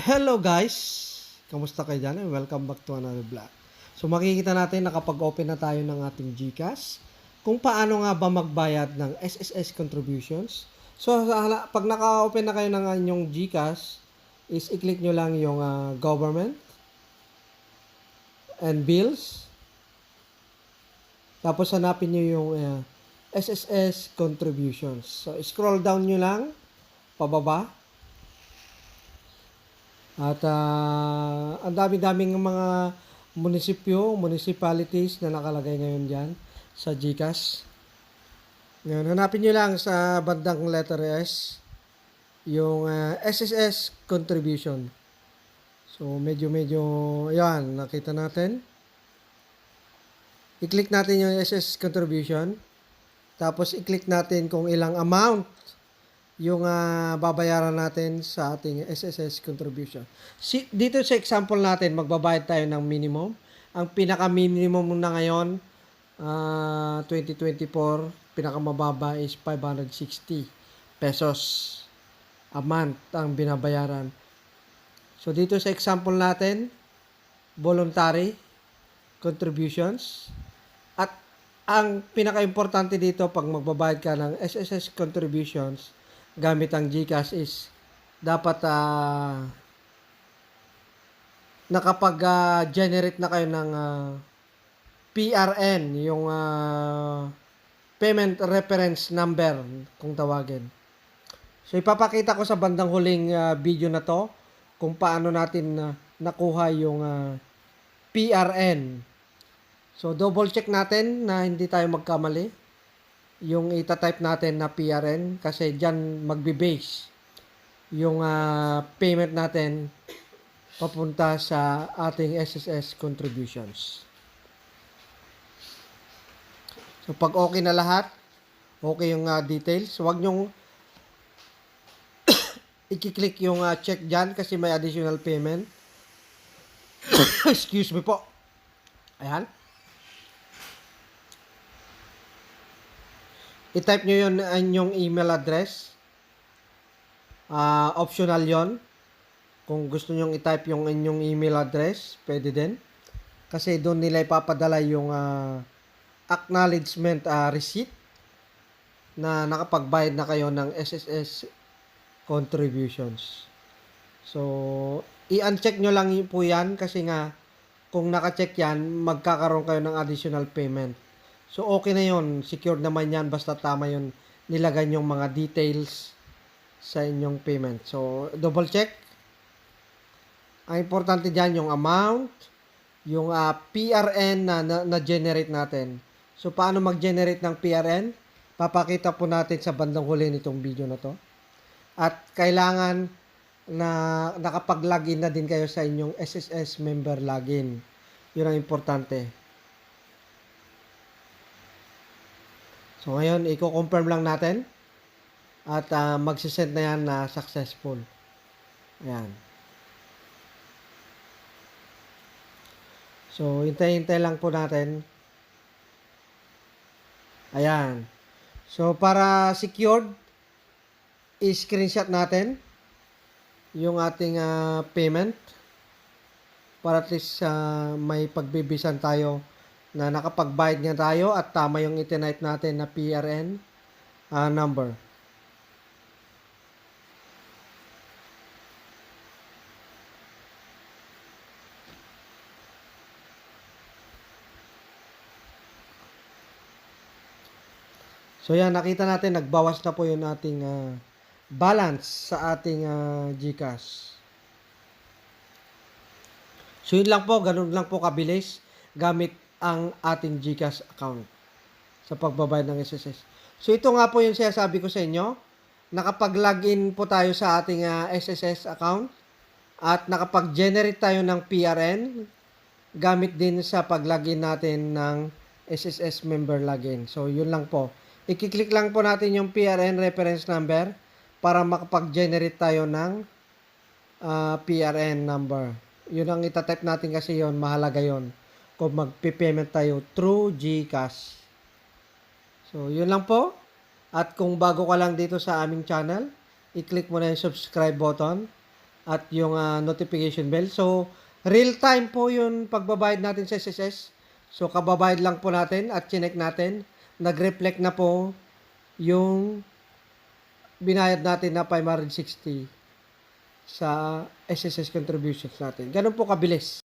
Hello guys! Kamusta kayo dyan? Welcome back to another vlog. So makikita natin nakapag-open na tayo ng ating GCash. Kung paano nga ba magbayad ng SSS contributions. So pag naka-open na kayo ng inyong GCash, is i-click nyo lang yung government and bills. Tapos hanapin nyo yung SSS contributions. So scroll down nyo lang pababa. At ang dami-daming mga municipalities na nakalagay ngayon dyan sa GCash. Ngayon, hanapin nyo lang sa bandang letter S yung SSS contribution. So, medyo, yan, nakita natin. I-click natin yung SSS contribution. Tapos, i-click natin kung ilang amount yung babayaran natin sa ating SSS contribution. Dito sa example natin, magbabayad tayo ng minimum. Ang pinaka-minimum na ngayon, 2024, pinakamababa is 560 pesos a month ang binabayaran. So, dito sa example natin, voluntary contributions. At ang pinaka-importante dito, pag magbabayad ka ng SSS contributions, gamit ang GCash is dapat nakapag-generate na kayo ng PRN, yung payment reference number kung tawagin. So ipapakita ko sa bandang huling video na to kung paano natin nakuha yung PRN. So double check natin na hindi tayo magkamali yung itatype natin na PRN kasi dyan magbe-base yung payment natin papunta sa ating SSS contributions. So pag okay na lahat, okay yung details, huwag nyong i-click yung check dyan kasi may additional payment. Excuse me po. Ayan. I-type nyo yun inyong email address. Optional yon. Kung gusto nyo i-type yung inyong email address, pwede din. Kasi doon nila ipapadala yung acknowledgement receipt na nakapagbayad na kayo ng SSS contributions. So, i-uncheck nyo lang po yan kasi nga kung naka-check yan, magkakaroon kayo ng additional payment. So, okay na yun. Secure naman yan. Basta tama yun. Nilagay yung mga details sa inyong payment. So, double check. Ang importante dyan, yung amount, yung PRN na generate natin. So, paano mag-generate ng PRN? Papakita po natin sa bandang huli nitong video na to. At kailangan na nakapag-login na din kayo sa inyong SSS member login. Yun ang importante. So, ngayon, i-confirm lang natin. At magsisend na yan na successful. Ayan. So, hintay-hintay lang po natin. Ayan. So, para secured, i-screenshot natin yung ating payment. Para at least may pagbibisan tayo na nakapagbayad nga tayo at tama yung itinype natin na PRN number. So yan, nakita natin nagbawas na po yung ating balance sa ating GCash. So yun lang po, ganun lang po kabilis gamit ang ating GCash account sa pagbabayad ng SSS. So ito nga po yung sinasabi ko sa inyo. Nakapag-login po tayo sa ating SSS account at nakapag-generate tayo ng PRN gamit din sa pag-login natin ng SSS member login. So yun lang po. I-click lang po natin yung PRN reference number para makapag-generate tayo ng PRN number. Yun ang itatype natin kasi yun, mahalaga yun. Kung magpipayment tayo through GCash. So, yun lang po. At kung bago ka lang dito sa aming channel, i-click mo na yung subscribe button at yung notification bell. So, real time po yung pagbabayad natin sa SSS. So, kababayad lang po natin at chinek natin. Nag-reflect na po yung binayad natin na 560 sa SSS contributions natin. Ganun po kabilis.